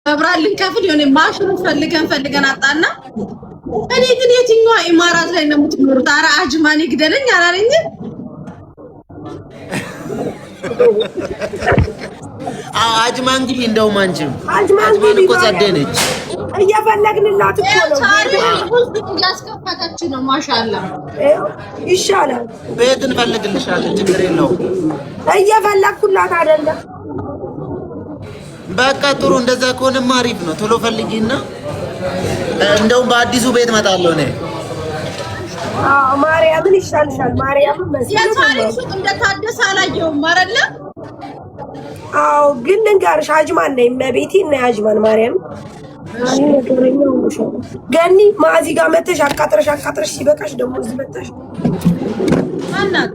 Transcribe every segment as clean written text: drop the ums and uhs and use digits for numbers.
መብራልን ከፍል የሆነ ማሽኑ ፈልገን አጣና እኔ ግን የትኛዋ ኢማራት ላይ ነው የምትኖሩት? ኧረ አጅማን ይግደለኝ አላለኝ። አጅማን ግቢ እንደውም አንቺም አጅማን እኮ ጸዴ ነች። እየፈለግንላት እኮ ነው። ታሪ ውስጥ እያስከፈተች ነው። ማሻአላ ይሻላል። ቤት እንፈልግልሻለን፣ ችግር የለውም። እየፈለግኩላት አይደለም። በቃ ጥሩ። እንደዛ ከሆነማ አሪፍ ነው። ቶሎ ፈልጊና እንደውም በአዲሱ ቤት መጣለሁ እኔ። ማርያምን ይሻልሻል። ማርያምን የታሪክ ሱቅ እንደታደሰ አላየሁም አይደለ? አዎ፣ ግን ልንገርሽ አጅማን ነኝ መቤቴ እና አጅማን ማርያም ገኒ ማዚ ጋር መተሽ አቃጥረሽ ሲበቃሽ ደግሞ እዚህ መጣሽ። ማናት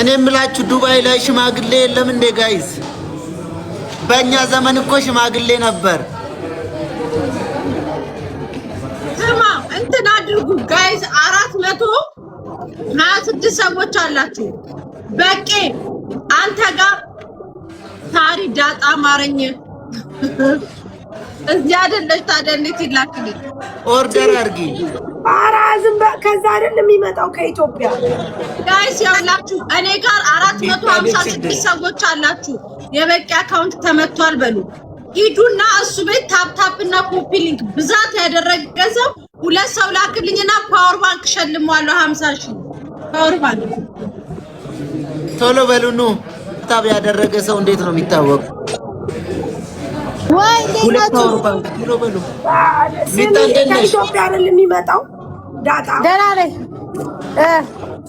እኔ የምላችሁ ዱባይ ላይ ሽማግሌ የለም እንዴ ጋይስ? በእኛ ዘመን እኮ ሽማግሌ ነበር። ስማ እንትን አድርጉ ጋይስ 426 ሰዎች አላችሁ። በቄ አንተ ጋር ታሪ ዳጣ ማረኝ እዚህ አይደለች ታዲያ እንዴት ይላክልኝ? ኦርደር አድርጊ። አራዝም ከዛ አይደል የሚመጣው ከኢትዮጵያ። ጋይስ ያውላችሁ እኔ ጋር 456 ሰዎች አላችሁ። የበቄ አካውንት ተመቷል በሉ። ሂዱና እሱ ቤት ታፕ እና ኮፒ ሊንክ ብዛት ያደረገ ሰው 2 ሰው ላክልኝና ፓወር ባንክ ሸልሟለሁ 50,000 ፓወር ባንክ። ቶሎ በሉኑ። ታብ ያደረገ ሰው እንዴት ነው የሚታወቅ? ወይ ፓወር ባንክ ቶሎ በሉ። ከኢትዮጵያ አይደል የሚመጣው ዳጣ። ደህና ነኝ።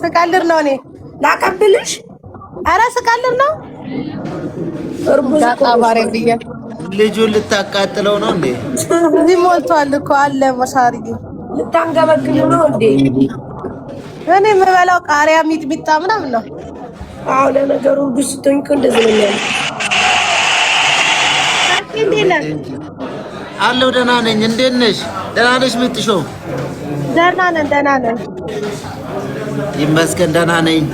ስቀልድ ነው እኔ ላቀብልሽ። ኧረ ስቀልድ ነው። ዳጣ ማረኝ ብያለሁ። ልጁን ልታቃጥለው ነው እንዴ? እዚህ ሞልቷል እኮ አለ መሳርዬ። ልታንገበግል ነው እንዴ? እኔ የምበላው ቃሪያ ሚጥሚጣ ምናምን ነው። አዎ ለነገሩ ጉስቶኝ እኮ እንደዚህ ነው ያለው። አለው ደህና ነኝ። እንዴት ነሽ? ደህና ነሽ? ምጥሾ ደህና ነን። ይመስገን ደህና ነኝ።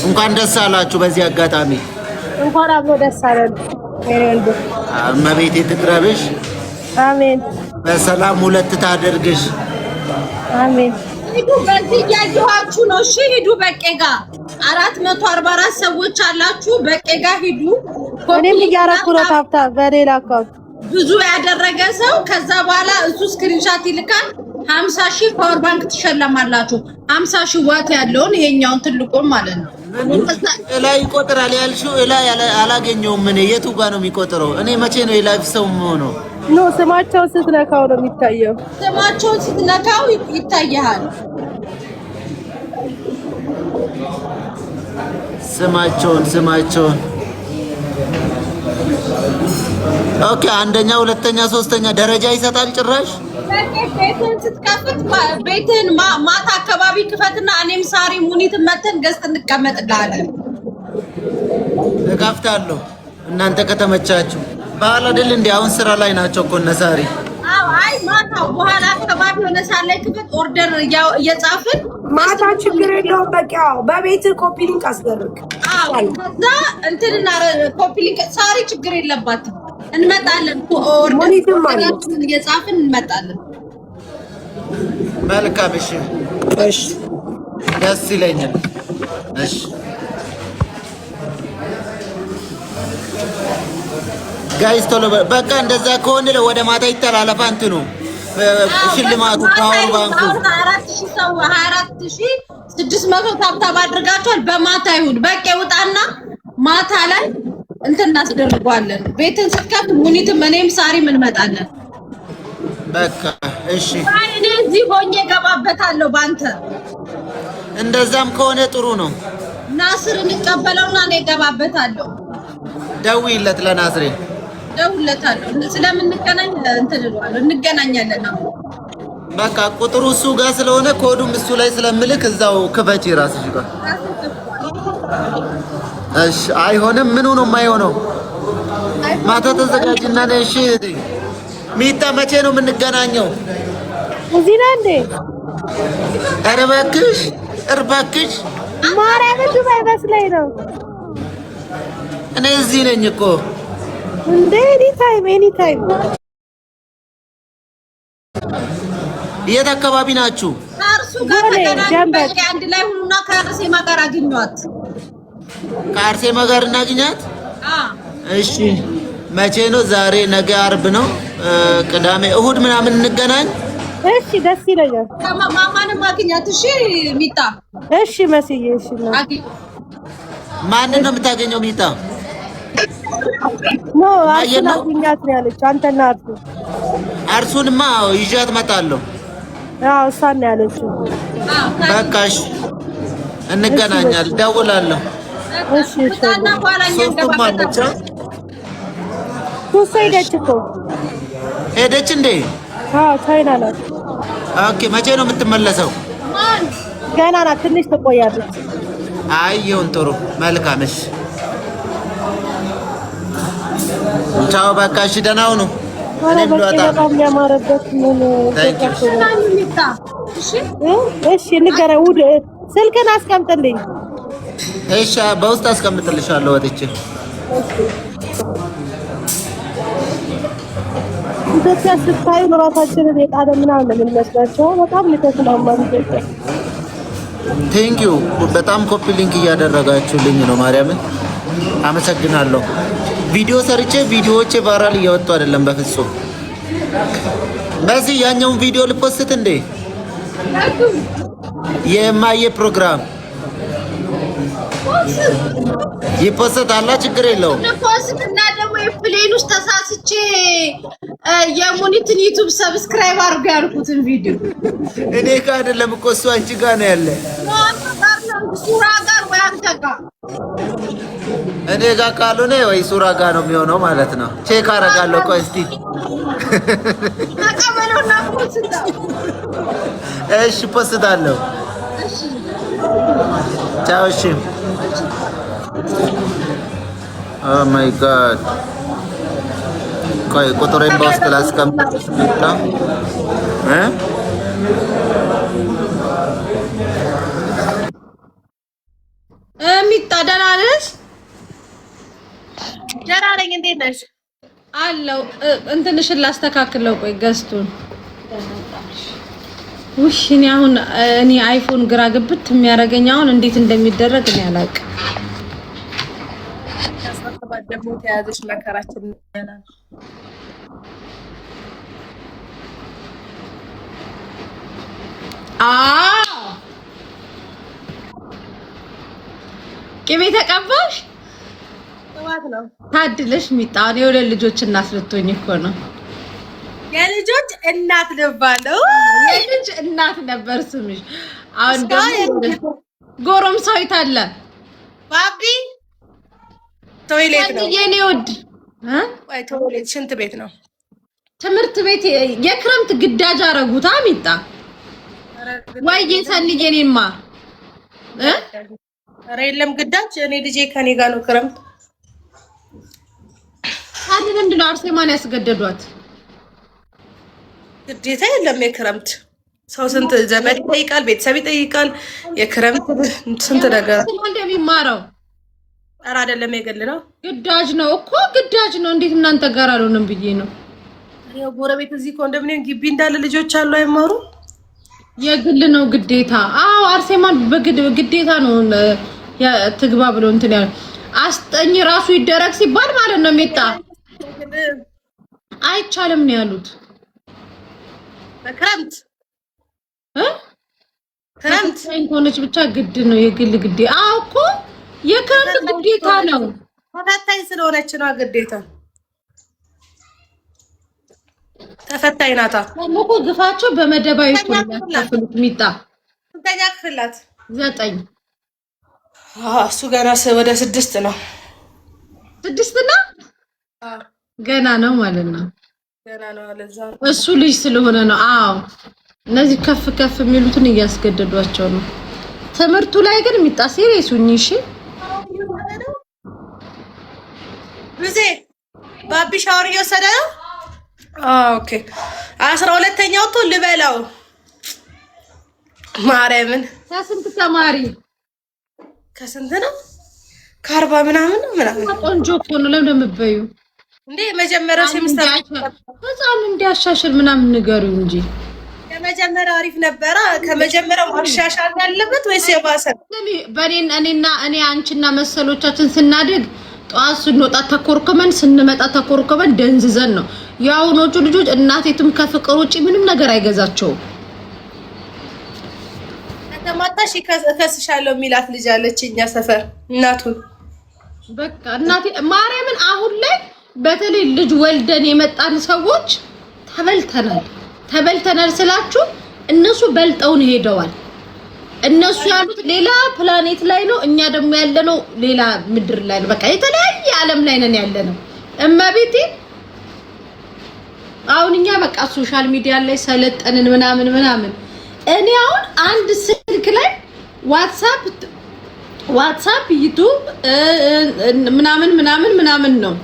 እንኳን ደስ አላችሁ። በዚህ አጋጣሚ እንኳን አብሮ ደስ አለን። እመቤቴ ትቅረብሽ። አሜን። በሰላም ሁለት ታደርግሽ። አሜን። ሂዱ በዚህ እያየኋችሁ ነው። እሺ ሂዱ በቄ ጋር 444 ሰዎች አላችሁ። በቄ ጋር ሂዱ። እኔም እያረኩ ነው ታፕታ በሌላ አካውንት ብዙ ያደረገ ሰው ከዛ በኋላ እሱ ስክሪንሻት ይልካል። 50,000 ፓወር ባንክ ትሸለማላችሁ። 50,000 ዋት ያለውን ይሄኛውን ትልቁን ማለት ነው። ላይ ይቆጥራል ያልሽው ላይ አላገኘውም። እኔ የቱ ጋር ነው የሚቆጥረው? እኔ መቼ ነው የላይፍ ሰው የምሆነው? ኖ ስማቸውን ስትነካው ነው የሚታየው። ስማቸውን ስትነካው ይታያል። ስማቸውን ኦኬ። አንደኛ፣ ሁለተኛ፣ ሶስተኛ ደረጃ ይሰጣል ጭራሽ። ቤትን ስትከፍት ቤትን ማታ አካባቢ ክፈትና እኔም ሳሪ ሙኒት መተን ገዝት እንቀመጥልሃለን። እከፍታለሁ እናንተ ከተመቻችሁ። በኋላ አይደል እንዴ? አሁን ስራ ላይ ናቸው እኮ እነ ሳሪ። አዎ አይ ማታ በኋላ አካባቢ ሆነ ሳለ ክፈት ኦርደር እየጻፍን ማታ ችግር የለውም። በቃ በቤት ኮፒ ሊንክ አስደርግ። አዎ ከዛ እንትና ኮፒ ሊንክ ሳሪ ችግር የለባትም። እንመጣለን። ኦርደር እየጻፍን እንመጣለን። መልካም እሺ፣ ደስ ይለኛል። እሺ ጋይስ ቶሎ በቃ እንደዛ ከሆነ ወደ ማታ ይተላለፋ እንትኑ ሽልማቱ ፓወር ባንኩ 24,600 ታብታብ አድርጋችኋል። በማታ ይሁን በቃ ይውጣና ማታ ላይ እንትን እናስደርጓለን። ቤትን ስትከፍት ሙኒትም እኔም ሳሪም እንመጣለን። በቃ እሺ። እኔ እዚህ ሆኜ ገባበታለሁ ባንተ። እንደዛም ከሆነ ጥሩ ነው። ናስር እንቀበለውና እኔ ገባበታለሁ። ደውይለት ለናስሬ ደውለታለሁ። ስለምንገናኝ እንትን እንገናኛለን። በቃ ቁጥሩ እሱ ጋር ስለሆነ ኮዱም እሱ ላይ ስለምልክ እዛው ክፈቺ ራስሽ ጋር። እሺ አይሆንም። ምኑ ነው የማይሆነው? ማታ ተዘጋጅና ነሽ። ሚጣ መቼ ነው የምንገናኘው? እዚህ ነው እንዴ? ኧረ እባክሽ ማርያምን ዱባይ መስለኝ ነው። እኔ እዚህ ነኝ እኮ እንዴ። ኤኒ ታይም። የት አካባቢ ናችሁ? ከእርሱ ጋር ተገናኙ። አንድ ላይ ሁኑና ከአርሴማ ጋር አግኟት። ከአርሴማ ጋር እናግኛት። እሺ መቼ ነው? ዛሬ ነገ አርብ ነው። ቅዳሜ እሁድ ምናምን እንገናኝ። እሺ ደስ ይለኛል። ማማንም አግኛት። እሺ ሚጣ። እሺ መስዬ። እሺ ነው። ማንን ነው የምታገኘው? ሚጣ ኖ አግኛት ነው ያለችው። አንተና አርሱንማ ይዣት እመጣለሁ። አዎ እሷን ነው ያለችው። በቃሽ እንገናኛለን። ደውላለሁ። እሺ ታና ኋላኛ እንደባለች ሱሳ ሄደች እንዴ? አዎ ቻይና ናት። ኦኬ መቼ ነው የምትመለሰው? ገና ናት፣ ትንሽ ትቆያለች። አይ ይሁን ጥሩ መልካም። እሺ ቻው በቃ እሺ ደህና ሁኑ። እኔም ልወጣ ነው። እሺ ንገረው። ስልክን አስቀምጥልኝ። እሺ በውስጥ አስቀምጥልሻለሁ ወጥቼ። ኢትዮጵያ ስታዩ ራሳችንን የጣለ ምናምን ነው የምንመስላቸው። በጣም ልተስማማ ኢትዮጵያ። ቴንኪዩ በጣም ኮፒ ሊንክ እያደረጋችሁልኝ ነው። ማርያምን አመሰግናለሁ። ቪዲዮ ሰርቼ ቪዲዮዎቼ ቫይራል እየወጡ አይደለም በፍጹም። በዚህ ያኛውን ቪዲዮ ልፖስት እንዴ? የማየ ፕሮግራም ይፖስታል፣ ችግር የለውም። ልፖስት እና ደግሞ የፕሌን ውስጥ ተሳስቼ የሙኒትን ዩቲዩብ ሰብስክራይብ አድርጎ ያልኩትን ቪዲዮ እኔ ጋር አይደለም እኮ እሱ አንቺ ጋር ነው ያለ። ሱራ ጋር ወይ አንተ ጋር? እኔ ጋር ካልሆነ ወይ ሱራ ጋር ነው የሚሆነው ማለት ነው። ቼክ አደርጋለሁ። ቆይ እስቲ ተቀበለውና ፖስት። እሺ ፖስታለሁ። ቻው። እሺ ኦ ማይ ጋድ ቆይ ቁጥሬን በውስጥ ላስቀምጥ ነው። ሚጣ ደህና ነሽ? ደህና ነኝ። እንዴት ነሽ? አለው እንትንሽን ላስተካክለው። ቆይ ገዝቱን ውሽ እኔ አይፎን ግራ ግብት የሚያደርገኝ አሁን እንዴት እንደሚደረግ እኔ አላውቅም። ደግሞ ተያዘሽ መከራችን ያላል። ቅቤ ተቀባሽ? ጥዋት ነው ታድለሽ ሚጣ። እኔ የሁለት ልጆች እናት ልትሆኝ እኮ ነው። የልጆች እናት ልባለው። የልጅ እናት ነበር ስምሽ። አሁን ደግሞ ጎረምሳዊት አለ ባቢ ቶይሌት ነው የኔ ውድ። ወይ ቶይሌት ሽንት ቤት ነው። ትምህርት ቤት የክረምት ግዳጅ አረጉታ ሚጣ ወይ ሰንዬ። እኔማ ኧረ የለም ግዳጅ። እኔ ልጄ ከኔ ጋር ነው ክረምት። ታዲያ ለምንድን ነው አርሴማን ያስገደዷት? ግዴታ የለም የክረምት ሰው ስንት ዘመድ ይጠይቃል፣ ቤተሰብ ይጠይቃል። የክረምት ስንት ነገር እንደሚማረው። ኧረ አይደለም የግል ነው። ግዳጅ ነው እኮ ግዳጅ ነው። እንዴት እናንተ ጋር አልሆነም ብዬ ነው። ያው ጎረቤት እዚህ ኮንዶሚኒየም ግቢ እንዳለ ልጆች አሉ አይማሩ። የግል ነው ግዴታ። አዎ አርሴማን በግዴታ ነው ትግባ ብሎ እንትን ያለው። አስጠኝ ራሱ ይደረግ ሲባል ማለት ነው ሜጣ አይቻልም ነው ያሉት። በክረምት ክረምት ሆነች ብቻ ግድ ነው የግል ግዴታ። አዎ እኮ የክረምት ግዴታ ነው። ተፈታኝ ስለሆነች ነው ግዴታ። ተፈታኝ ናታ። እኮ ግፋቸው በመደባዊ ያከፍሉት ሚጣ። ስንተኛ ክፍላት? 9። እሱ ገና ወደ 6 ነው። 6 ነው ገና ነው ማለት ነው። ገና ነው። ለዛ እሱ ልጅ ስለሆነ ነው። አዎ እነዚህ ከፍ ከፍ የሚሉትን እያስገደዷቸው ነው። ትምህርቱ ላይ ግን የሚጣሰር ይሱኝ። እሺ ብዜ ባቢ ሻወር እየወሰደ ነው። ኦኬ 12ኛው ቶ ልበላው ማርያምን። ከስንት ተማሪ ከስንት ነው? ከ40 ምናምን ቆንጆ እኮ ነው። ለምን እንደምትበዩ እንዴ? መጀመሪያው ሴምስተር በጣም እንዲያሻሽል ምናምን ንገሪው እንጂ ከመጀመሪያው አሪፍ ነበረ። ከመጀመሪያው ማሻሻል ያለበት ወይስ የባሰ? እኔ አንቺና መሰሎቻችን ስናድግ ጠዋት ስንወጣ ተኮርኩመን ስንመጣ ተኮርኩመን ደንዝዘን ነው። የአሁኖቹ ልጆች እናቴትም ከፍቅር ውጪ ምንም ነገር አይገዛቸውም። ከተማታሽ ከስሻለው ሚላት ልጅ አለች እኛ ሰፈር እናቱን በቃ እናቴ ማርያምን። አሁን ላይ በተለይ ልጅ ወልደን የመጣን ሰዎች ተበልተናል ስላችሁ እነሱ በልጠውን ሄደዋል። እነሱ ያሉት ሌላ ፕላኔት ላይ ነው፣ እኛ ደግሞ ያለነው ሌላ ምድር ላይ ነው። በቃ የተለያየ ዓለም ላይ ነን ያለነው። እመቤቴ አሁን እኛ በቃ ሶሻል ሚዲያ ላይ ሰለጠንን ምናምን። እኔ አሁን አንድ ስልክ ላይ ዋትስአፕ ዩቲዩብ ምናምን ነው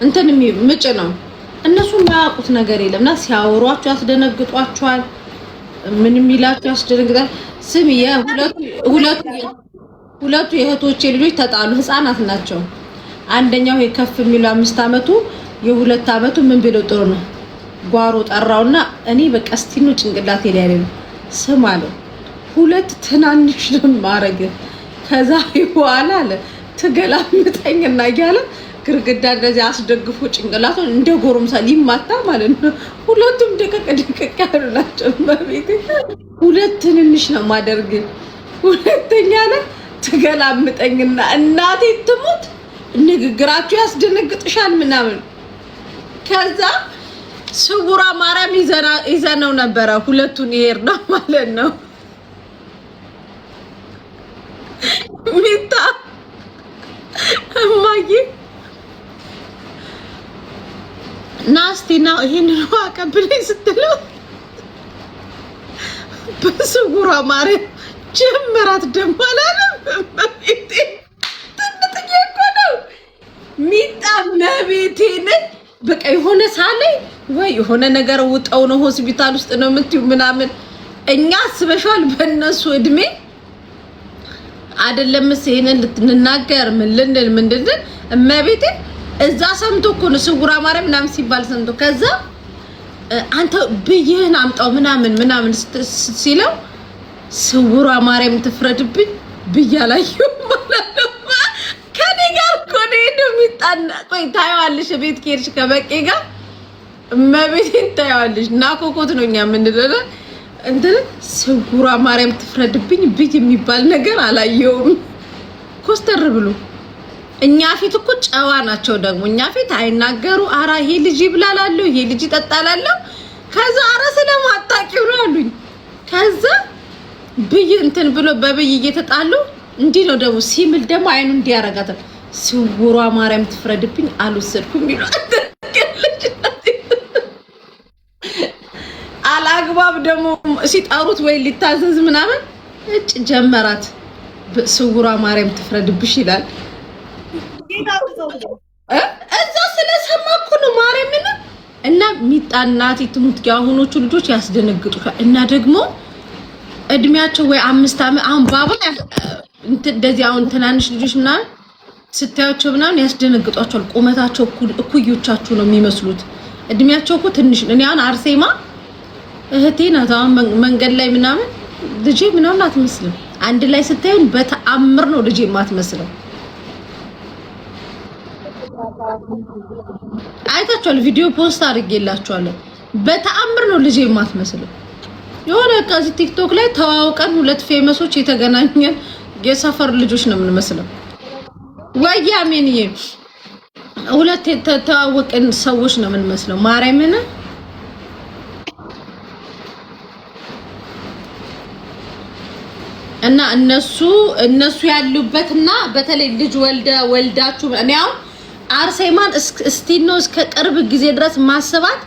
እንትን ምጭ ነው። እነሱ የማያውቁት ነገር የለምና ሲያወሯቸው ያስደነግጧቸዋል። ምንም ይላቸው ያስደነግጣል። ስም ሁለቱ የእህቶቼ ልጆች ተጣሉ። ህፃናት ናቸው። አንደኛው የከፍ የሚለው 5 አመቱ የ2 አመቱ ምን ቢለው ጥሩ ነው። ጓሮ ጠራውና እኔ በቃ እስቲኑ ጭንቅላቴ ላይ ያለው ስም አለው 2 ትናንሽ ነው ማረግ ከዛ በኋላ አለ ትገላምጠኝና እያለ ግርግዳ እንደዚህ አስደግፎ ጭንቅላቱን እንደ ጎረምሳ ሊማታ ማለት ነው። ሁለቱም ደቀቅ ያሉ ናቸው። በቤት 2 ትንንሽ ነው ማደርግ። ሁለተኛ ላይ ትገላምጠኝና እናቴ ትሙት ንግግራችሁ ያስደነግጥሻል ምናምን። ከዛ ስውራ ማርያም ይዘነው ነበረ። ሁለቱን ይሄር ነው ማለት ነው። ሚታ እማዬ ናስቲና ይሄንን አቀብለኝ ስትለው በስውራ ማርያም ጀመራት ደማላለም በቤቴ ትንጥዬ እኮ ነው ሚጣ መቤቴን በቃ የሆነ ሳለኝ ወይ የሆነ ነገር ውጣው ነው ሆስፒታል ውስጥ ነው የምትዩ ምናምን። እኛ አስበሻል በእነሱ እድሜ አይደለም ይሄንን ልትናገር ምን ልንል ምንድን እመቤቴ እዛ ሰምቶ እኮ ነው ስውራ ማርያም ምናምን ሲባል ሰምቶ ከዛ አንተ ብይህን አምጣው ምናምን ሲለው ስውራ ማርያም ትፍረድብኝ ብያላየው ማለት ነው። ከኔ ጋር እኮ ነው የሚጣና። ቆይ ታየዋለሽ ቤት ከሄድሽ ከበቄ ጋር እመቤቴን ታየዋለሽ። ናኮኮት ነው እኛ የምንለው እንትን ስውራ ማርያም ትፍረድብኝ ብይ የሚባል ነገር አላየውም። ኮስተር ብሎ እኛ ፊት እኮ ጨዋ ናቸው። ደግሞ እኛ ፊት አይናገሩ። አራ ይሄ ልጅ ይብላላለሁ፣ ይሄ ልጅ ይጠጣላለሁ። ከዛ አራ ስለማታውቂው ነው አሉኝ። ከዛ ብይ እንትን ብሎ በብይ እየተጣሉ እንዲህ ነው ደግሞ ሲምል ደግሞ አይኑ እንዲያረጋታ ስውሯ ማርያም ትፍረድብኝ አልወሰድኩም ይላል። አላግባብ ደግሞ ሲጣሩት ወይ ሊታዘዝ ምናምን እጭ ጀመራት። ስውሯ ማርያም ትፍረድብሽ ይላል። እዛ ስለሰማኩ ነው ማርያምን። እና ሚጣናት ትሙት ያሁኖቹ ልጆች ያስደነግጡሻል። እና ደግሞ እድሜያቸው ወይ 5 አመት አሁን ባባ እንደዚህ አሁን ትናንሽ ልጆች ምናምን ስታያቸው ምናምን ያስደነግጧቸዋል። ቁመታቸው እኩዮቻችሁ ነው የሚመስሉት። እድሜያቸው እኮ ትንሽ ነው። እኔ አሁን አርሴማ እህቴ ናት። አሁን መንገድ ላይ ምናምን ልጄ ምናምን አትመስልም። አንድ ላይ ስታዩን በተአምር ነው ልጄ የማትመስለው። አይታችኋል? ቪዲዮ ፖስት አድርጌላችኋለሁ። በተአምር ነው ልጄ የማትመስለው። የሆነ ከዚህ ቲክቶክ ላይ ተዋውቀን 2 ፌመሶች የተገናኘን የሰፈር ልጆች ነው የምንመስለው። ወያሜንዬ 2 የተዋወቅን ሰዎች ነው የምንመስለው። ማርያምን እና እነሱ ያሉበትና በተለይ ልጅ ወልዳችሁ እኔ አሁን አርሴማን እስቲል ነው እስከ ቅርብ ጊዜ ድረስ ማስባት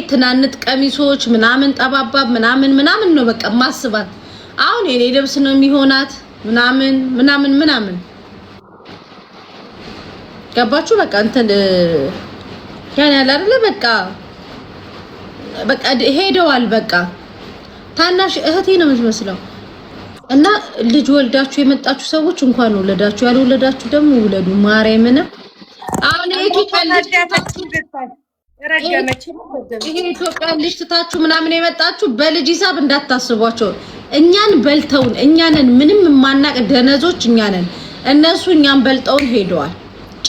ትናንት ቀሚሶች ምናምን ጠባባብ ምናምን ነው በቃ ማስባት። አሁን የኔ ልብስ ነው የሚሆናት ምናምን ገባችሁ? በቃ እንትን ያን ያለ አይደለ በቃ ሄደዋል። በቃ ታናሽ እህቴ ነው የምትመስለው። እና ልጅ ወልዳችሁ የመጣችሁ ሰዎች እንኳን ወለዳችሁ፣ ያልወለዳችሁ ደግሞ ውለዱ። ማርያምን አሁን የኢትዮጵያ ልጅ ትታችሁ ምናምን የመጣችሁ በልጅ ሂሳብ እንዳታስቧቸው። እኛን በልተውን እኛንን ምንም የማናቅ ደነዞች እኛንን እነሱ እኛን በልጠውን ሄደዋል።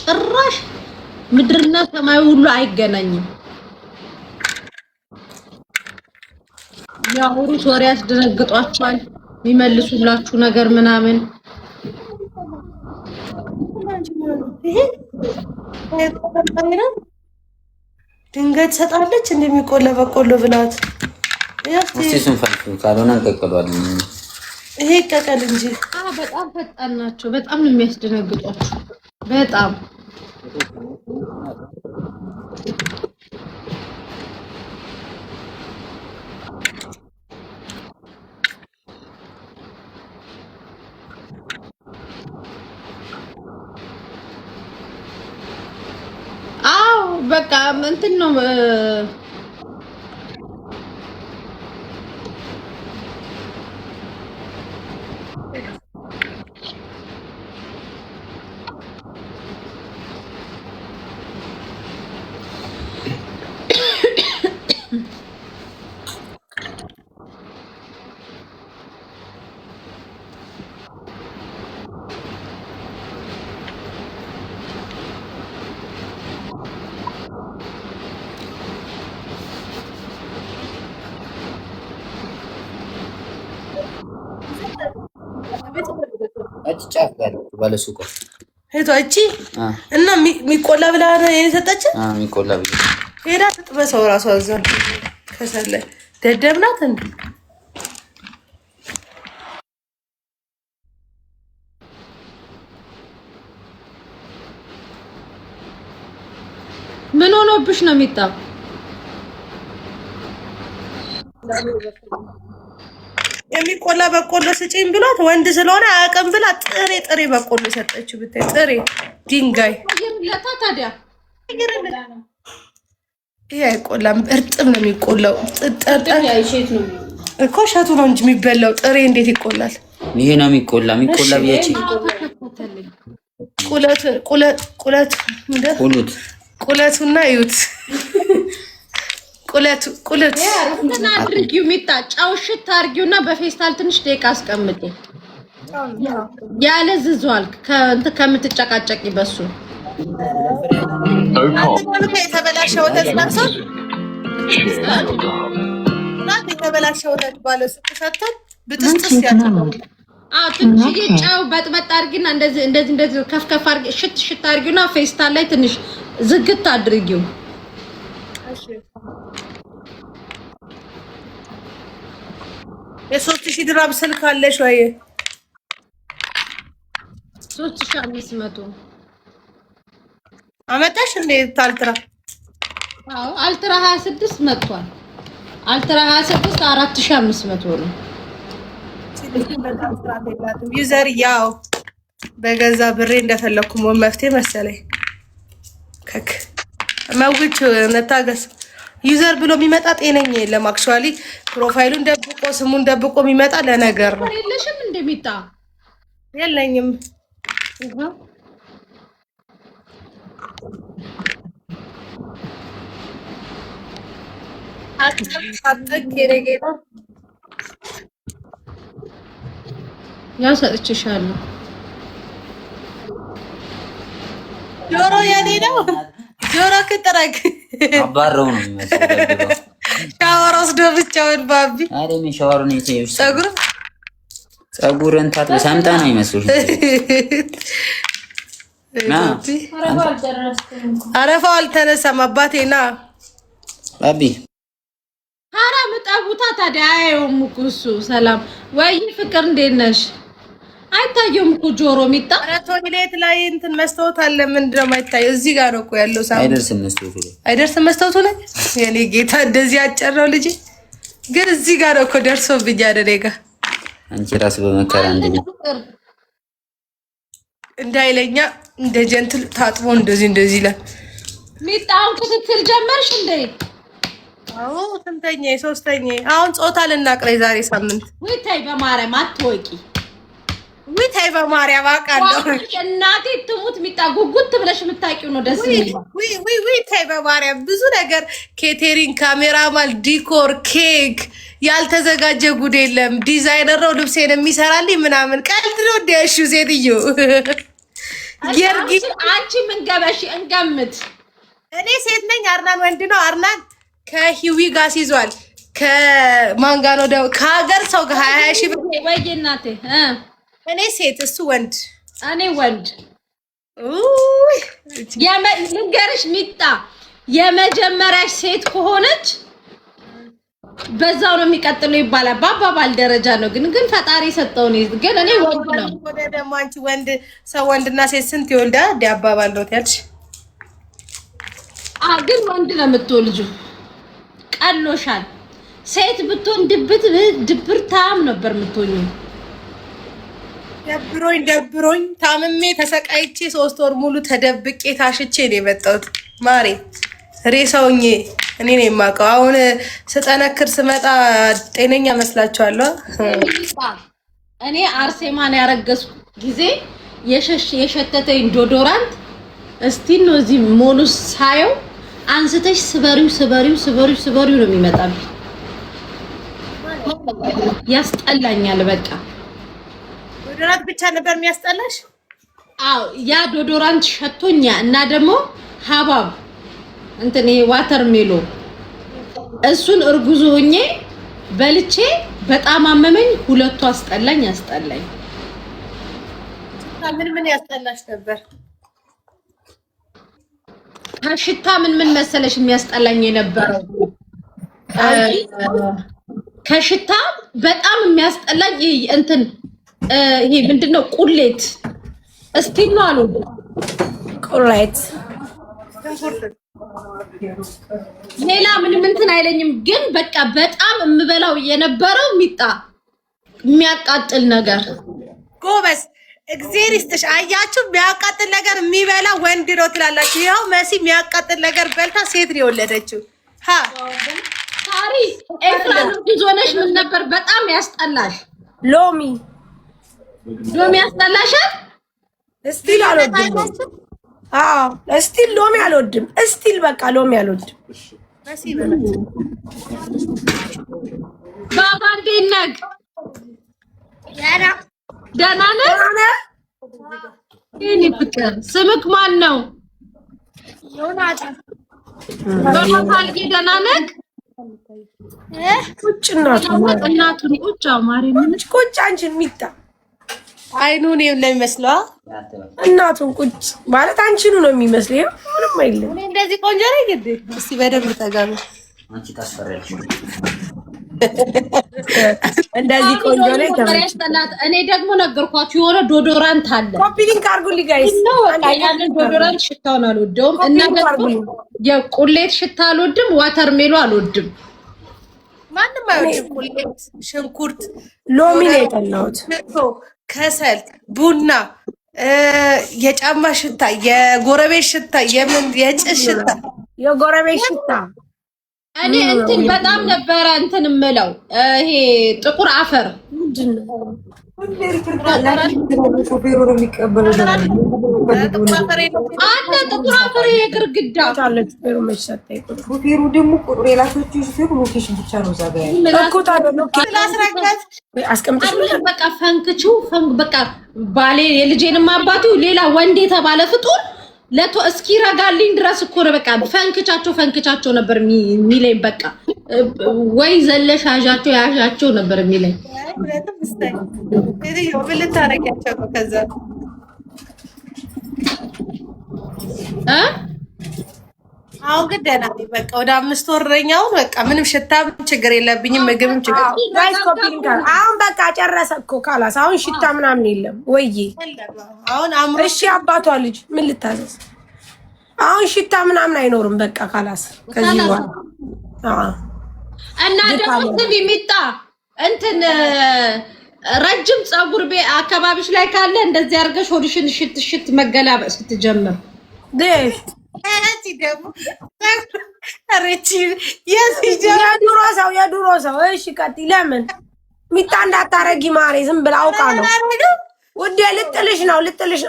ጭራሽ ምድርና ሰማይ ሁሉ አይገናኝም። ያወሩት ወሬ ያስደነግጧቸዋል። የሚመልሱላችሁ ነገር ምናምን ድንገት ሰጣለች እንደሚቆላ በቆሎ ብላት እሱን ፈልፉ ካልሆነ እንቀቅሏል። ይሄ ይቀቀል እንጂ በጣም ፈጣን ናቸው። በጣም ነው የሚያስደነግጧችሁ። በጣም በቃ እንትን ነው ጫፍ ያለው ባለሱቁ ሄቷ እቺ እና ሚቆላ ብላ የሰጠች ሚቆላ ብላ ሄዳ ትጥበሰው ራሷ አዘን ከሰለ ደደብናት እንዴ ምን ሆኖብሽ ነው የሚጣው? የሚቆላ በቆሎ ስጪኝ ብሏት ወንድ ስለሆነ አያውቅም ብላ ጥሬ በቆሎ ሰጠችው። ብታይ ጥሬ ድንጋይ ለታ ታዲያ ይሄ አይቆላም፣ እርጥብ ነው የሚቆላው። እኮ እሸቱ ነው እንጂ የሚበላው ጥሬ እንዴት ይቆላል? ይሄ ነው የሚቆላ ብያች ቁለቱና እዩት ቁለት እና አድርጊው ሚጣጫው ሽታ አድርጊውና በፌስታል ትንሽ ደቂቃ አስቀምጪ። ያለዝዟል ከምትጨቃጨቂ በሱ የተበላሸ ወተት ናሰው ናት የተበላሸ ወተት ባለ ስትፈተን ብጥስጥስ ያለው ትንሽ ጫው በጥበጥ አድርጊና እንደዚህ ከፍከፍ አድርጊ ሽት አድርጊውና ፌስታል ላይ ትንሽ ዝግት አድርጊው። እሺ የ3000 ድራም ስልክ አለሽ ወይ? 3500 አመጣሽ እንዴ? አልትራ አልትራ 26 መጥቷል። አልትራ 26 4500 ነው። ዩዘር ያው በገዛ ብሬ እንደፈለኩ መፍትሄ መሰለኝ። መውጭ ነታገስ ዩዘር ብሎ የሚመጣ ጤነኛ የለም። አክቹአሊ ፕሮፋይሉን ደብቆ ስሙን ደብቆ የሚመጣ ለነገር ነው። የለሽም እንደሚጣ የለኝም። ያው ሰጥቼሻለሁ። ጆሮ የኔ ነው። ጆሮ ክትረግ አባረው ነው የሚመስለው። ሻወር ወስዶ ብቻውን ባቢ አይደል? ሻወር ነው ይተይሽ። ጸጉርን ታጥበ ሰምጣ ነው ይመስልሽ? አረፋው አልተነሳም። አባቴና ባቢ ሐራም ጠቡታ ታዲያ አየውም እኮ እሱ። ሰላም ወይ ፍቅር እንዴት ነሽ? አይታየውም እኮ ጆሮ ሚጣ ቶይሌት ላይ እንትን መስታወት አለ። ምንድን ነው የማይታየው? እዚህ ጋር ነው እኮ ያለው። ሳም አይደርስም መስታወቱ ላይ አይደርስም መስታወቱ ላይ። የኔ ጌታ እንደዚህ አጨረው ልጅ ግን እዚህ ጋር ነው እኮ ደርሶብኝ አይደል? ጋር አንቺ ራስ በመከራ እንዳይለኛ እንደ ጀንትል ታጥቦ እንደዚህ ይላል። ሚጣውን ክትትል ጀመርሽ እንዴ? አዎ ስንተኛ? ሶስተኛ። አሁን ጾታ ልናቅረይ ዛሬ ሳምንት። ወይ ታይ በማርያም አትወቂ። ወይ ታይ በማርያም አውቃለሁ። እናቴ ትሙት ሚጣ ጉጉት ብለሽ የምታውቂው ነው ደስ የሚለው። ወይ ታይ በማርያም ብዙ ነገር ኬቴሪንግ፣ ካሜራማን፣ ዲኮር፣ ኬክ ያልተዘጋጀ ጉድ የለም። ዲዛይነር ነው ልብሴን የሚሰራልኝ ምናምን። ቀልድ ነው እንዲያሹ ሴትዮ። አንቺ ምን ገበሽ እንገምት። እኔ ሴት ነኝ፣ አርናን ወንድ ነው። አርናን ከሂዊ ጋር ሲዟል። ከማን ጋር ነው ደግሞ? ከሀገር ሰው ጋር 20 ሺህ ብር። ወይ እናቴ እኔ ሴት እሱ ወንድ። እኔ ወንድ። ልንገርሽ ሚጣ የመጀመሪያሽ ሴት ከሆነች በዛው ነው የሚቀጥለው ይባላል። በአባባል ደረጃ ነው ግን ፈጣሪ ሰጠው ነው። ግን እኔ ወንድ ነው። ወደ ደግሞ አንቺ ወንድ ሰው ወንድና ሴት ስንት ይወልዳል? አባባል ነው ያልሽ። ግን ወንድ ነው የምትወልጁ። ቀሎሻል። ሴት ብትሆን ድብርታም ነበር የምትሆኙ። ደብሮኝ ታምሜ ተሰቃይቼ 3 ወር ሙሉ ተደብቄ ታሽቼ ነው የመጣሁት። ማሬ ሬሳውኜ እኔ ነው የማውቀው። አሁን ስጠነክር ስመጣ ጤነኛ መስላችኋለሁ? እኔ አርሴማን ያረገዝኩ ጊዜ የሸተተኝ ዶዶራንት እስቲ ነው እዚህ ሞሉስ ሳየው አንስተሽ ስበሪው ነው የሚመጣብኝ። ያስጠላኛል በቃ። ዶዶራንት ብቻ ነበር የሚያስጠላሽ? አዎ ያ ዶዶራንት ሸቶኛ እና ደግሞ ሀባብ እንትን ይሄ ዋተር ሜሎ እሱን እርጉዝ ሆኜ በልቼ በጣም አመመኝ። ሁለቱ አስጠላኝ። ምን ያስጠላሽ ነበር? ከሽታ ምን መሰለሽ የሚያስጠላኝ የነበረው? ከሽታ በጣም የሚያስጠላኝ እንትን ይሄ ምንድነው? ቁሌት እስቲ ነው አሉ ቁሌት። ሌላ ምንም እንትን አይለኝም። ግን በቃ በጣም የምበላው የነበረው ሚጣ የሚያቃጥል ነገር። ጎበስ እግዚአብሔር ይስጥሽ። አያችሁ የሚያቃጥል ነገር የሚበላ ወንድ ነው ትላላችሁ። ያው መሲ የሚያቃጥል ነገር በልታ ሴት ነው የወለደችው። ሳሪ ኤፍራን ዲዞነሽ ምን ነበር በጣም ያስጠላሽ? ሎሚ ያስጠላሻል? እስቲል አልወድም። አዎ እስቲል ሎሚ አልወድም። እስቲል በቃ ሎሚ አልወድም። መሲ በለት ባባ እንዴት ነህ? ደህና ነህ? የእኔ ፍቅር ስምክ ማን ነው? ዮናታን። ደህና ነህ? ቁጭ እናቱን ቁጭ ማርያምን ቁጭ አንቺን ሚጣ አይኑን ለሚመስለው እናቱን ቁጭ ማለት አንቺኑ ነው የሚመስለው። ምንም አይደለም። እኔ እንደዚህ ቆንጆ ነኝ ግድ እስቲ በደንብ ተጋሩ። አንቺ ታስፈራለሽ። እንደዚህ ቆንጆ ነኝ ተመችቶኛል። እኔ ደግሞ ነገርኳችሁ የሆነ ዶዶራንት አለ። ኮፒ ሊንክ አድርጉልኝ ጋይስ። ያንን ዶዶራንት ሽታውን አልወደውም እና ደግሞ የቁሌት ሽታ አልወድም። ዋተር ሜሎ አልወድም። ማንም አይወድም። ቁሌት፣ ሽንኩርት፣ ሎሚ ነው የጠላሁት። ከሰል፣ ቡና፣ የጫማ ሽታ፣ የጎረቤት ሽታ፣ የጭስ ሽታ፣ የጎረቤት ሽታ። እኔ እንትን በጣም ነበረ እንትን የምለው ይሄ ጥቁር አፈር አለ። ጥቁር አፈር የግርግዳ ሹፌሩ ደግሞ ቁጥር የላከችው ሹፌሩ ሎኬሽን ብቻ ነው እዛ ጋር በቃ ፈንክቹ በቃ ባሌ የልጄንም አባቱ ሌላ ወንድ የተባለ ፍጡር ለቶ እስኪ ረጋልኝ ድረስ እኮ ነው በቃ ፈንክቻቸው ነበር የሚለኝ። በቃ ወይ ዘለሽ ያዣቸው ነበር የሚለኝ። ከዛ አሁን ግን ደህና ነኝ። በቃ ወደ 5 ወረኛው በቃ ምንም ሽታም ችግር የለብኝም፣ ምግብም ችግር ጋይስ ኮፒሊንግ አሁን በቃ ጨረሰ እኮ ካላስ አሁን ሽታ ምናምን የለም ወይ? አሁን አምሮ እሺ አባቷ ልጅ ምን ልታዘዝ? አሁን ሽታ ምናምን አይኖርም። በቃ ካላስ ከዚህ በኋላ እና ደግሞ ስሚ ሚጣ እንትን ረጅም ፀጉር አካባቢሽ ላይ ካለ እንደዚህ አድርገሽ ሆድሽን ሽት መገላበጥ ስትጀምር ደስ ደግሞ የድሮ ሰው እሺ ቀጥይ። ለምን ሚጣ እንዳታረጊ ማሬ፣ ዝም ብላ አውቃ ነው ውዴ። ልጥልሽ ነው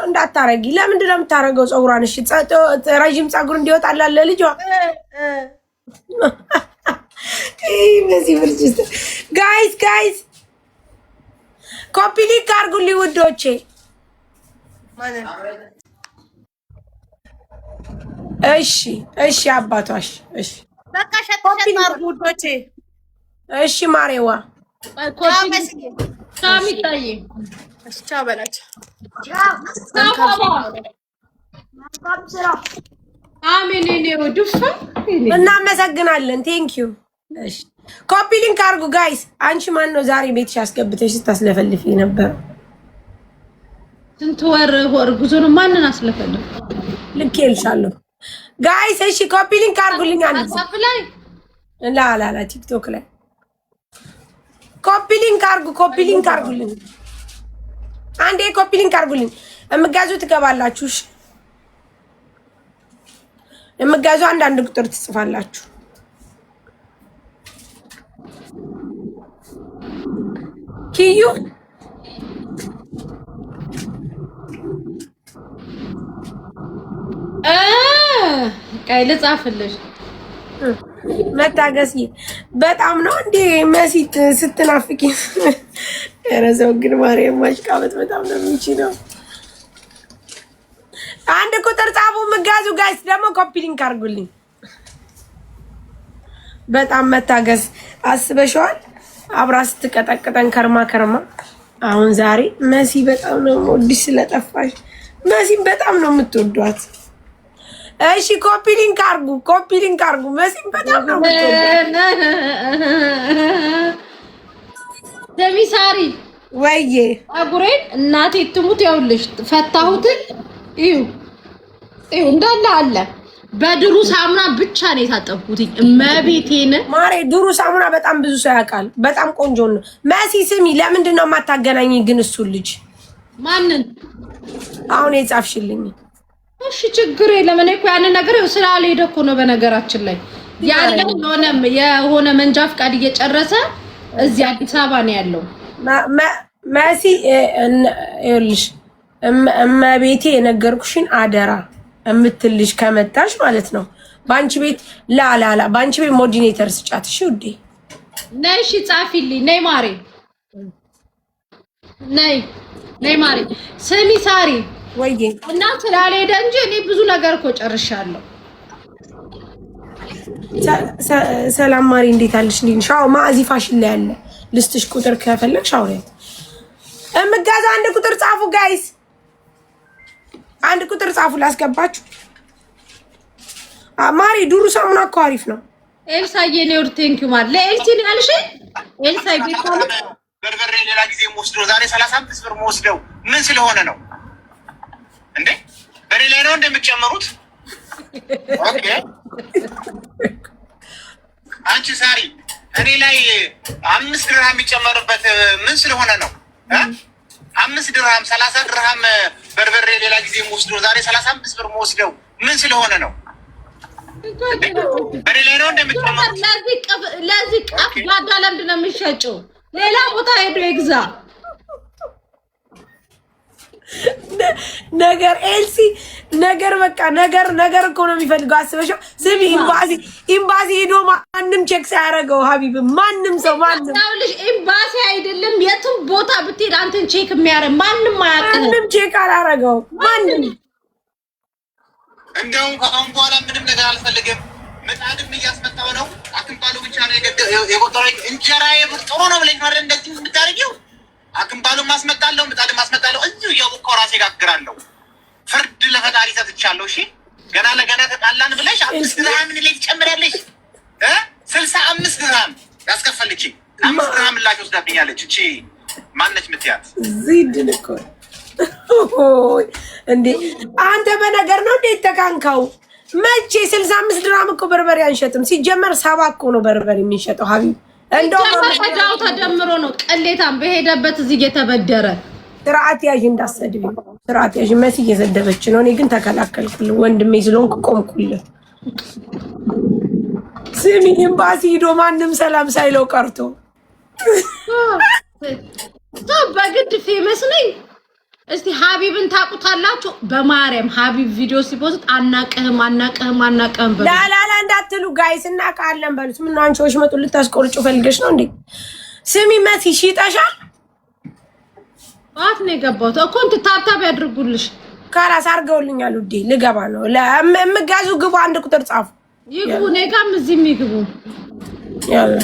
እንዳታረጊ። ለምንድን ነው የምታረገው ፀጉሯን? እሺ ረጅም ፀጉር እንዲወጣላለ ልጇ በዚህ ብርጅስት ጋይስ ኮፒ ሊንክ አድርጉልኝ ውዶቼ። እሺ አባቷሽ እሺ በቃ ሸጥሸጥ አድርጉ ውዶቼ። እሺ ማሬዋ ሳሚታይ ቻው በላቸው። አሜን ነው ዱፋ እናመሰግናለን። ቴንክ ዩ። እሺ ኮፒ ሊንክ አድርጉ ጋይስ። አንቺ ማን ነው ዛሬ ቤትሽ አስገብተሽ ስታስለፈልፊ ነበር? ስንት ወር ጉዞ ነው? ማንን አስለፈልፍ? ልኬልሻለሁ ጋይስ። እሺ ኮፒ ሊንክ አድርጉልኝ። አንድ ዋትስአፕ ላይ ላ ቲክቶክ ላይ ኮፒ ሊንክ አድርጉልኝ። አንዴ ኮፒ ሊንክ አድርጉልኝ። እምጋዙ ትገባላችሁ። እሺ እምጋዙ አንዳንድ ቁጥር ትጽፋላችሁ። ኪዩ ቀይ ልጻፍልሽ። መታገስ በጣም ነው እንዴ መሲት ስትናፍቂ። ኧረ ሰው ግን ማርያም ማሽቃበጥ በጣም ነው የሚችለው። አንድ ቁጥር ጻፉ ምጋዙ ጋይስ። ደግሞ ኮፒ ሊንክ አድርጉልኝ። በጣም መታገስ አስበሽዋል። አብራ ስትቀጠቅጠን ከርማ አሁን ዛሬ መሲ በጣም ነው ወዲሽ ስለጠፋሽ። መሲ በጣም ነው የምትወዷት። እሺ ኮፒ ሊንክ አድርጉ። መሲ በጣም ነው የምትወዷት። ደሚሳሪ ወይዬ አጉሬን እናቴ ትሙት ያውልሽ ፈታሁትን እዩ እንዳለ አለ። በድሩ ሳሙና ብቻ ነው የታጠብኩት። እመቤቴን ማሬ ድሩ ሳሙና በጣም ብዙ ሰው ያውቃል። በጣም ቆንጆ ነው። መሲ ስሚ፣ ለምንድን ነው የማታገናኝ ግን እሱን ልጅ? ማንን? አሁን የጻፍሽልኝ። እሺ ችግር የለም። እኔ እኮ ያንን ነገር ስላልሄደ እኮ ነው። በነገራችን ላይ ያለ የሆነ መንጃ ፍቃድ እየጨረሰ እዚህ አዲስ አበባ ነው ያለው። መሲ ይኸውልሽ እመቤቴ የነገርኩሽን አደራ እምትልሽ ከመጣሽ ማለት ነው ባንቺ ቤት ላላላ ባንቺ ቤት ሞዲኔተር ስጫት። እሺ ውዴ ነይ። እሺ ጻፊልኝ። ነይ ማሬ፣ ነይ ማሬ። ስሚ ሳሪ ወይዬ እና ስላልሄደ እንጂ እኔ ብዙ ነገር እኮ ጨርሻለሁ። ሰላም ማሪ፣ እንዴት አለሽ? ሻው ማዚ ፋሽን ላይ ያለ ልስትሽ ቁጥር ከፈለግሽ አውሪያት። እምጋዛ አንድ ቁጥር ጻፉ ጋይስ። አንድ ቁጥር ጻፉ ላስገባችሁ። ማሪ ዱሩ ሳሙና እኮ አሪፍ ነው። ኤልሳዬ ነው ቴንክ ዩ ማር ለኤልሲ ነው ያልሽ። ኤልሳዬ ቤት ነው በርበሬ ሌላ ጊዜ ወስዶ ዛሬ 35 ብር ወስደው ምን ስለሆነ ነው እንዴ? በኔ ላይ ነው እንደምትጨምሩት? ኦኬ አንቺ ሳሪ እኔ ላይ 5 ድርሃም የሚጨመርበት ምን ስለሆነ ነው? 5 ድርሃም 30 ድርሃም በርበሬ ሌላ ጊዜ ወስዶ ዛሬ 35 ብር ወስደው ምን ስለሆነ ነው? በኔ ላይ ነው እንደምትጨምሩት? ለዚህ ቀፍ ባዳ ለምንድን ነው የሚሸጨው? ሌላ ቦታ ሄዶ ይግዛ። ነገር ኤልሲ ነገር በቃ ነገር እኮ ነው የሚፈልገው። አስበሽው ስሚ፣ ኢምባሲ ሄዶ ማንም ቼክ ሳያደርገው ሀቢብ ማንም ልጅ ኤምባሲ አይደለም የትም ቦታ ብትሄድ አንተን ቼክ የሚያደርግ ማንም አያውቅም። ማንም ቼክ አላደረገው ማንም። እንደውም ከአሁን በኋላ ምንም ነገር አልፈልግም። ምጣድም እያስመጣው ነው። አክምባሉ ብቻ ነው የቆጠረኝ። እንጀራዬ ጥሩ ነው ብለኝ ማለት እንደዚህ የምታደርጊው አክምባሉን ማስመጣለሁ፣ ምጣድም ማስመጣለሁ። እዚሁ እያቦካሁ ራሴ ጋግራለሁ። ፍርድ ለፈጣሪ ሰጥቻለሁ። እሺ ገና ለገና ተጣላን ብለሽ 5 ድርሃም ምን ላይ ትጨምሪያለሽ? 65 ድርሃም ያስከፈልች 5 ድርሃም ላሽ ወስዳብኛለች። እቺ ማነች ምትያት? ዚድን እኮ እንዴ አንተ በነገር ነው እንዴ ተካንካው? መቼ 65 ድርሃም እኮ በርበሬ አንሸጥም። ሲጀመር 7 እኮ ነው በርበሬ የሚሸጠው ሀቢብ። እንደው መረጃው ተደምሮ ነው ቀሌታም በሄደበት እዚህ እየተበደረ ስርዓት ያዥ እንዳሰድብ ስርዓት ያዥ መሲ እየሰደበች ነው። እኔ ግን ተከላከልኩልህ ወንድሜ ስለሆንኩ ቆምኩልህ። ስሚ ኤምባሲ ሄዶ ማንም ሰላም ሳይለው ቀርቶ በግድ ፌመስ ነኝ። እስቲ ሀቢብን ታውቁታላችሁ? በማርያም ሀቢብ ቪዲዮ ሲፖስት አናቀህም በሉ። ላላላ እንዳትሉ ጋይስ እናውቃለን በሉት። ምን ነው አንቺ ወሽመጡ ልታስቆርጩ ፈልገሽ ነው እንዴ? ስሚ መሲ ሽጠሻል? ባት ነው የገባሁት እኮ እንትን ታብታብ ያድርጉልሽ። ካላስ አድርገውልኛል ውዴ ልገባ ነው። ለምጋዙ ግቡ 1 ቁጥር ጻፉ። ይግቡ ነጋም እዚህም ይግቡ። ያላ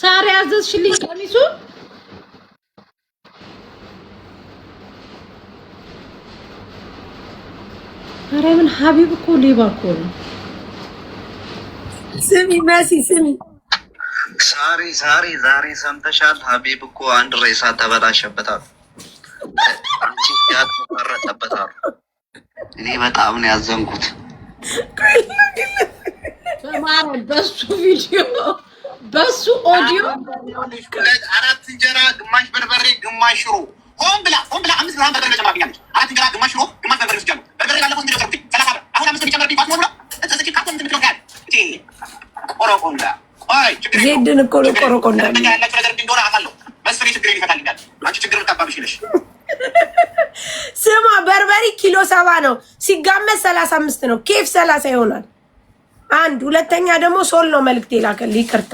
ሳሪ ያዘዝሽልኝ ቀሚሱ አረምን ሀቢብ እኮ ሌባ እኮ ነው። ስሚ መሲ ስሚ ሳሪ ዛሬ ሰምተሻል? ሀቢብ እኮ አንድ ሬሳ ተበላሸበታል። አንቺ ያተፈረጠበታል። እኔ በጣም ነው ያዘንኩት። በሱ ቪዲዮ በሱ ኦዲዮ 4 እንጀራ ግማሽ በርበሬ ግማሽ ሽሮ ሆን ብላ 5 ድርሃም በርበሬ ጨምራብኛለች። 4 እንጀራ ግማሽ ሽሮ ግማሽ በርበሬ ወስጃለሁ። በርበሬ ባለፈው እንደ ደረሰብኝ 30 ብር አሁን 5 ጨምራብኝ ባትኖር ነው እዚህ ካርቶን እንትን ነው እቺ ቆረቆንዳ አይ ችግር ዜድን እኮ ነው ቆረቆንዳ ያላችሁ ነገር እንደሆነ አውቃለሁ። መስፈሪ ችግር ይፈታልኛል። አንቺ ችግር ልታባብሽ ነሽ። ስማ በርበሬ ኪሎ 70 ነው ሲጋመት 35 ነው። ኬፍ 30 ይሆናል። አንድ ሁለተኛ ደግሞ ሶል ነው መልክት የላከልኝ። ይቅርታ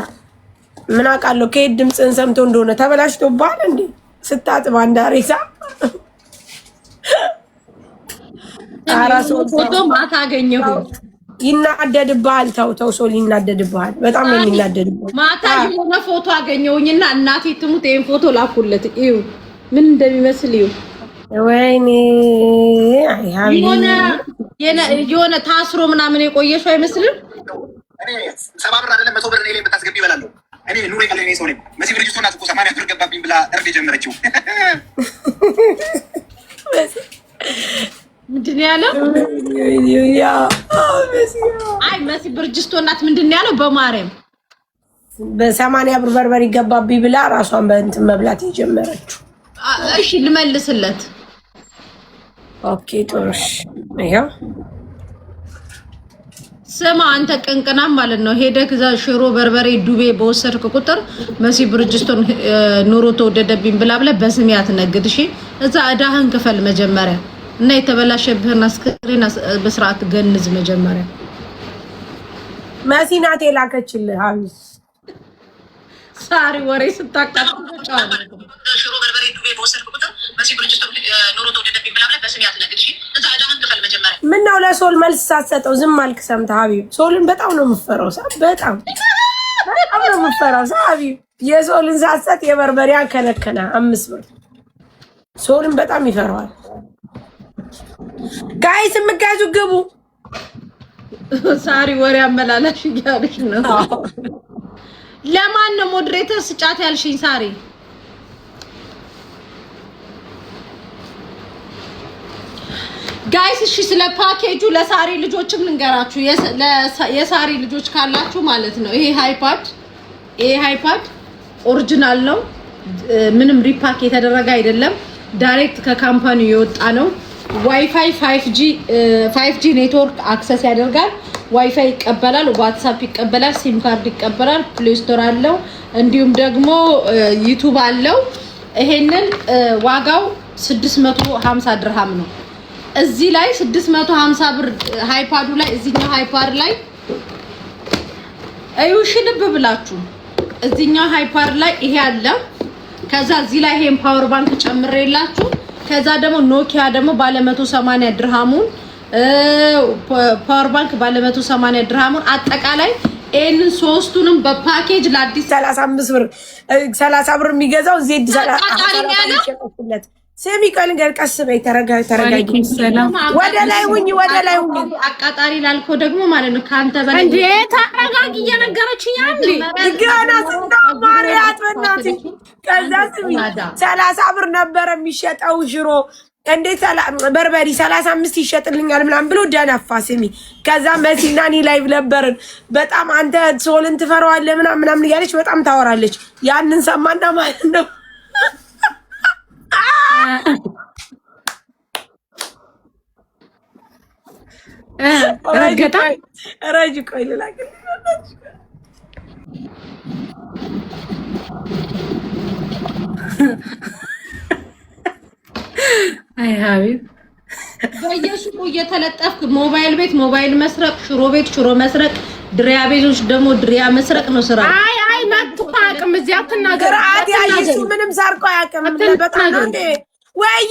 ምን አውቃለሁ ከየት ድምፅን ሰምቶ እንደሆነ ተበላሽቶብሃል እንዴ ስታጥባ እንዳሬሳ አራሶ ፎቶ ማታ አገኘሁ። ይናደድብሃል። ተው ሶል ይናደድብሃል። በጣም ነው የሚናደድብህ። ማታ የሆነ ፎቶ አገኘሁኝና እናቴ ትሙት ይሄን ፎቶ ላኩለት። እዩ ምን እንደሚመስል እዩ። ወይኔ አይ ሀቢ የሆነ ታስሮ ምናምን የቆየሽው አይመስልም? እኔ 70 ብር አይደለም 100 ብር እኔ ላይ የምታስገቢ ይበላለሁ። እኔ ኑሮ የቀለኝ ሰው ነኝ። መሲ ብርጅስቶ ናት እኮ 80 ብር ገባብኝ ብላ እርድ የጀመረችው ምንድን ነው ያለው? አይ መሲ ብርጅስቶ ናት ምንድን ነው ያለው? በማርያም በ80 ብር በርበሬ ገባብኝ ብላ ራሷን በእንትን መብላት የጀመረችው። እሺ ልመልስለት። ኦኬ ጦርሽ ይሄው ስማ አንተ ቅንቅናም ማለት ነው። ሄደህ እዛ ሽሮ በርበሬ ዱቤ በወሰድክ ቁጥር መሲ ብርጅስቶን ኑሮ ተወደደብኝ ብላ ብለህ በስሜ አትነግድ። እሺ እዛ እዳህን ክፈል መጀመሪያ እና የተበላሸብህን አስክሬን በስርዓት ገንዝ መጀመሪያ። መሲ ናት የላከችልህ። አሚስ ሳሪ ወሬ ስታቃጥል ሽሮ በርበሬ ዱቤ በወሰድክ ቁጥር መሲ ብርጅስቶን ኑሮ ተወደደብኝ ብላ ብለህ በስሜ አትነግድ። እሺ እዛ እዳህን ክፈል መጀመሪያ። ምን ነው ለሶል መልስ ሳትሰጠው ዝም አልክ? ሰምተህ ሀቢብ ሶልን በጣም ነው የምፈራው። በጣም ነው የምፈራው ሀቢብ። የሶልን ሳትሰጥ የበርበሬ ከነከነ 5 ብር ሶልን በጣም ይፈራዋል። ጋይስ የምትገዙ ግቡ። ሳሪ ወሬ አመላላሽ እያለሽ ነው። ለማን ነው ሞዴሬተር ስጫት ያልሽኝ ሳሪ? ጋይስ እሺ ስለ ፓኬጁ ለሳሪ ልጆችም ልንገራችሁ። የሳሪ ልጆች ካላችሁ ማለት ነው ይሄ ሃይፓድ ኦሪጂናል ነው። ምንም ሪፓክ የተደረገ አይደለም። ዳይሬክት ከካምፓኒው የወጣ ነው። ዋይፋይ 5G ኔትወርክ አክሰስ ያደርጋል። ዋይፋይ ይቀበላል፣ ዋትስአፕ ይቀበላል፣ ሲም ካርድ ይቀበላል፣ ፕሌይ ስቶር አለው፣ እንዲሁም ደግሞ ዩቲዩብ አለው። ይሄንን ዋጋው 650 ድርሃም ነው። እዚህ ላይ 650 ብር ሃይፓዱ ላይ እዚህኛው ሃይፓድ ላይ አይውሽ ልብ ብላችሁ እዚህኛው ሃይፓድ ላይ ይሄ አለ። ከዛ እዚህ ላይ ይሄን ፓወር ባንክ ጨምሬላችሁ ከዛ ደግሞ ኖኪያ ደግሞ ባለ 180 ድርሃሙን ፓወር ባንክ ባለ 180 ድርሃሙን አጠቃላይ ይሄንን ሶስቱንም በፓኬጅ ለአዲስ 35 ብር 30 ብር የሚገዛው ዜድ 30 ስሚ ቀልንገር ቀስ በይ ተረጋጊ። ወደ ላይ ሁኚ አቃጣሪ ላልከው ደግሞ ማለት ነው ካንተ በላይ እንዴ ተረጋጊ እየነገረችኝ አንዴ ገና ስንታው ማርያት በእናት ከዛ ስሚ 30 ብር ነበር የሚሸጠው ሽሮ እንዴት በርበሪ 35 ይሸጥልኛል ምናምን ብሎ ደነፋ። ስሚ ከዛ መሲና እኔ ላይቭ ነበርን። በጣም አንተ ሶልን ትፈራዋለህ ምናምን እያለች በጣም ታወራለች። ያንን ሰማና ማለት ነው ረጅ ቆይ ልላክልሽ አይ ሀቢብ በየሱቁ እየተለጠፍክ ሞባይል ቤት ሞባይል መስረቅ፣ ሽሮ ቤት ሽሮ መስረቅ፣ ድሪያ ቤቶች ደግሞ ድሪያ መስረቅ ነው ስራ። አይ መጥቶ አቅም እዚያ ተናገር አትያይሱ ምንም ሰርቆ አያውቅም። በጣም ነው እንዴ ወይ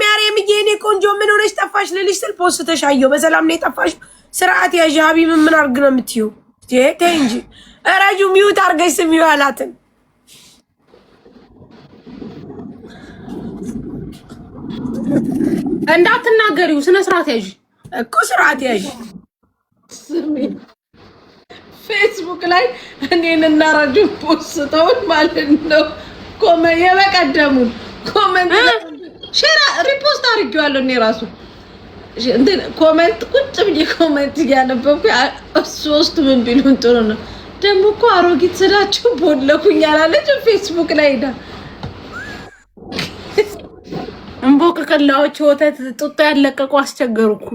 ማርያም የኔ ቆንጆ ምን ሆነሽ ጠፋሽ ልልሽ ስል ፖስተሽ አየሁ። በሰላም ነው የጠፋሽ? ስርዓት ያዥ ሀቢብ ምን አድርግ ነው የምትይው? ተይ እንጂ ረጁ ሚውት አድርገሽ ስሚው አላትን እንዳትናገሪው ስነ ስርዓት ያዥ እኮ ስርዓት ያዥ። ፌስቡክ ላይ እኔንና ረጁ ፖስተውን ማለት ነው የበቀደሙን ኮሜንት ሼር ሪፖስት አድርጌዋለሁ። እኔ ራሱ እንትን ኮሜንት ቁጭ ብዬ ኮሜንት እያነበብኩ ሶስት ምን ቢሉን ጥሩ ነው ደግሞ እኮ አሮጊት ስዳችሁ ቦለኩኝ አላለች ፌስቡክ ላይ ሄዳ እንቦቅቅላዎች ወተት ጡጣ ያለቀቁ አስቸገሩኩ።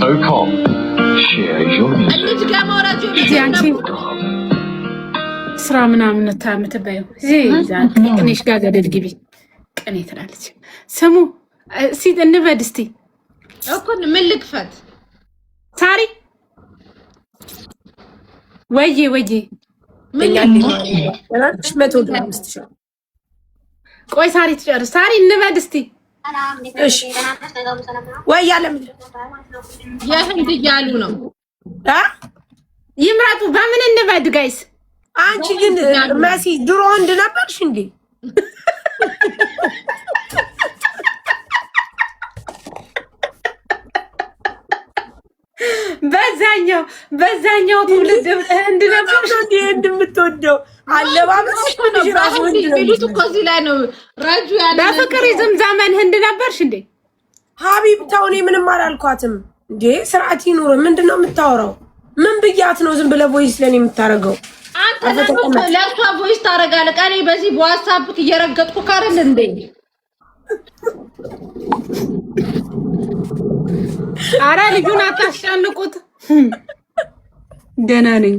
Ocom, share your እንዴት ጋሞራጆ አንቺ ስራ ምናምን ታምትበዩ ቅኔሽ ጋር ገደል ግቢ ቅኔ ትላለች። ስሙ ሲት እንበድ እስቲ እኮ ምን ልክፈት ሳሪ ወይዬ ምን ያለሽ 105 ቆይ ሳሪ ትጨርስ። ሳሪ እንበድ እስቲ እሺ ወይ ያለም የህንድ እያሉ ነው ይምራጡ። በምን እንበድ ጋይስ? አንቺ ግን መሲ ድሮ ወንድ ነበርሽ እንዴ? በዛኛው ትውልድ እንድ ነበርሽ እንዴ? እንደምትወደው አለባበስሽ ምን ራሱ ወንድ ነው ቢሉት እኮ እዚህ ላይ ነው ራጁ ያለ በፍቅር ይዝም ዘመን ህንድ ነበርሽ እንዴ? ሀቢብ ተው፣ እኔ ምንም አላልኳትም እንዴ። ስርዓት ይኑር። ምንድነው የምታወራው? ምን ብያት ነው ዝም ብለህ ቮይስ ለኔ የምታረገው? አንተ ለሷ ቮይስ ታረጋለህ። ቀኔ በዚህ በዋትስአፕ እየረገጥኩ ካረል እንዴ? አረ ልጁን አታስጨንቁት። ደህና ነኝ።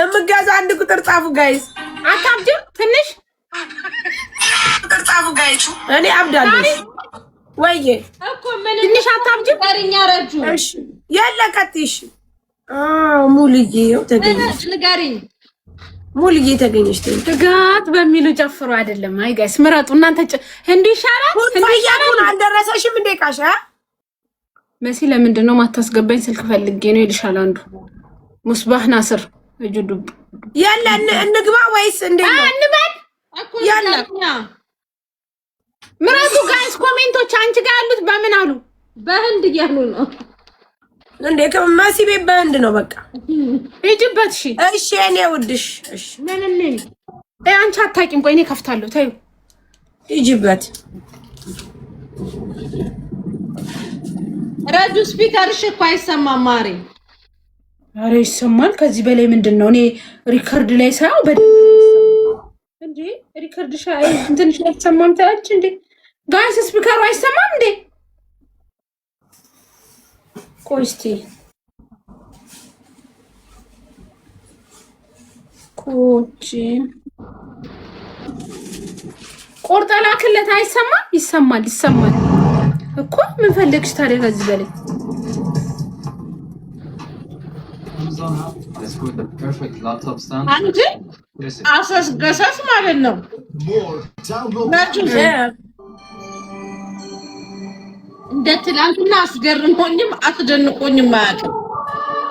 እምገዛ አንድ ቁጥር ጻፉ ጋይስ። አታብጅም ትንሽ ቁጥር ጻፉ ጋይስ። እኔ አብዳለሁ ወይዬ እኮ ምን ትንሽ አታብጅም? ጋርኛ ረጁ እሺ የለቀጥሽ ሙልዬ ተገኘች። ንገሪኝ ሙልዬ ተገኘች። ትጋት በሚሉ ጨፍሩ አይደለም። አይ ጋይስ ምረጡ እናንተ። እንዴ ይሻላል ሁን አልደረሰሽም እንዴ ቃሻ መሲ ለምንድን ነው ማታስገባኝ? ስልክ ፈልጌ ነው ይልሻል አንዱ ሙስባህ ናስር እጁዱ ያለ እንግባ ወይስ እንዴ ነው? እንበል እኮ ያለ ምረጡ ጋይስ። ኮሜንቶች አንቺ ጋር ያሉት በምን አሉ? በህንድ እያሉ ነው እንዴ? ከመሲ ቤት በህንድ ነው በቃ ሂጂበት። እሺ እኔ ውድሽ እሺ ምን አንቺ አታውቂም። ቆይ እኔ ከፍታለሁ። ተይው ሂጂበት። ረጁ ስፒከርሽ እኮ አይሰማም ማሪ። ኧረ ይሰማል። ከዚህ በላይ ምንድን ነው? እኔ ሪከርድ ላይ ሳይው በደንብ እንዴ ሪከርድ ሻይ እንትንሽ አይሰማም ታያች እንዴ ጋይስ? ስፒከሩ አይሰማም እንዴ? ቆይ እስቲ ኮቺ ቆርጠላ ክለት አይሰማም? ይሰማል እኮ ምን ፈለግሽ ታዲያ ከዚህ በላይ? አንቺ አሰስገሰስ ማለት ነው። ናችሁ እንደ ትላንትና አስገርሞኝም አስደንቆኝም አያውቅም።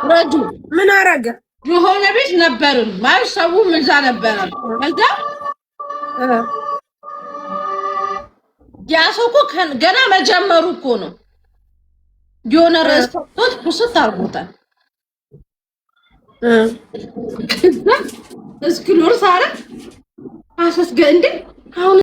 ረጁ ምን አረገ? የሆነ ቤት ነበርን ማለት ሰውም እዛ ነበረ። ከዛ ያ ሰው እኮ ገና መጀመሩ እኮ ነው የሆነ ረስቶት ቁስት አርጎታል። እስኪ ሎር ሳረ አሰስገ እንዴ አሁን